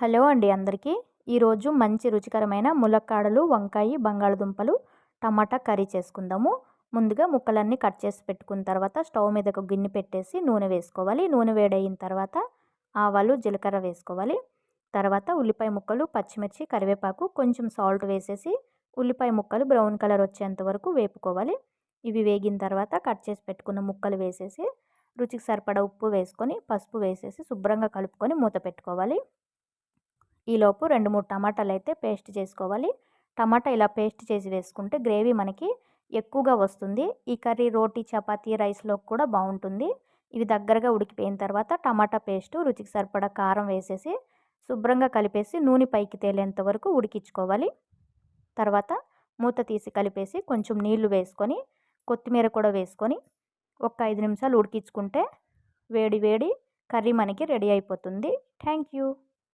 Hello అండి అందరికీ. ఈరోజు మంచి రుచికరమైన ములక్కాడలు, వంకాయ, బంగాళదుంపలు, టమాటా కర్రీ చేసుకుందాము. ముందుగా ముక్కలన్నీ కట్ చేసి పెట్టుకున్న తర్వాత స్టవ్ మీద ఒక గిన్నె పెట్టేసి నూనె వేసుకోవాలి. నూనె వేడయిన తర్వాత ఆవాలు, జీలకర్ర వేసుకోవాలి. తర్వాత ఉల్లిపాయ ముక్కలు, పచ్చిమిర్చి, కరివేపాకు, కొంచెం సాల్ట్ వేసేసి ఉల్లిపాయ ముక్కలు బ్రౌన్ కలర్ వచ్చేంత వరకు వేపుకోవాలి. ఇవి వేగిన తర్వాత కట్ చేసి పెట్టుకున్న ముక్కలు వేసేసి రుచికి సరిపడా ఉప్పు వేసుకొని పసుపు వేసేసి శుభ్రంగా కలుపుకొని మూత పెట్టుకోవాలి. ఈలోపు 2, 3 టమాటాలు అయితే పేస్ట్ చేసుకోవాలి. టమాటా ఇలా పేస్ట్ చేసి వేసుకుంటే గ్రేవీ మనకి ఎక్కువగా వస్తుంది. ఈ కర్రీ రోటీ, చపాతీ, రైస్లోకి కూడా బాగుంటుంది. ఇవి దగ్గరగా ఉడికిపోయిన తర్వాత టమాటా పేస్టు, రుచికి సరిపడా కారం వేసేసి శుభ్రంగా కలిపేసి నూనె పైకి తేలేంత వరకు ఉడికించుకోవాలి. తర్వాత మూత తీసి కలిపేసి కొంచెం నీళ్లు వేసుకొని కొత్తిమీర కూడా వేసుకొని ఒక 5 నిమిషాలు ఉడికించుకుంటే వేడి వేడి కర్రీ మనకి రెడీ అయిపోతుంది. Thank you.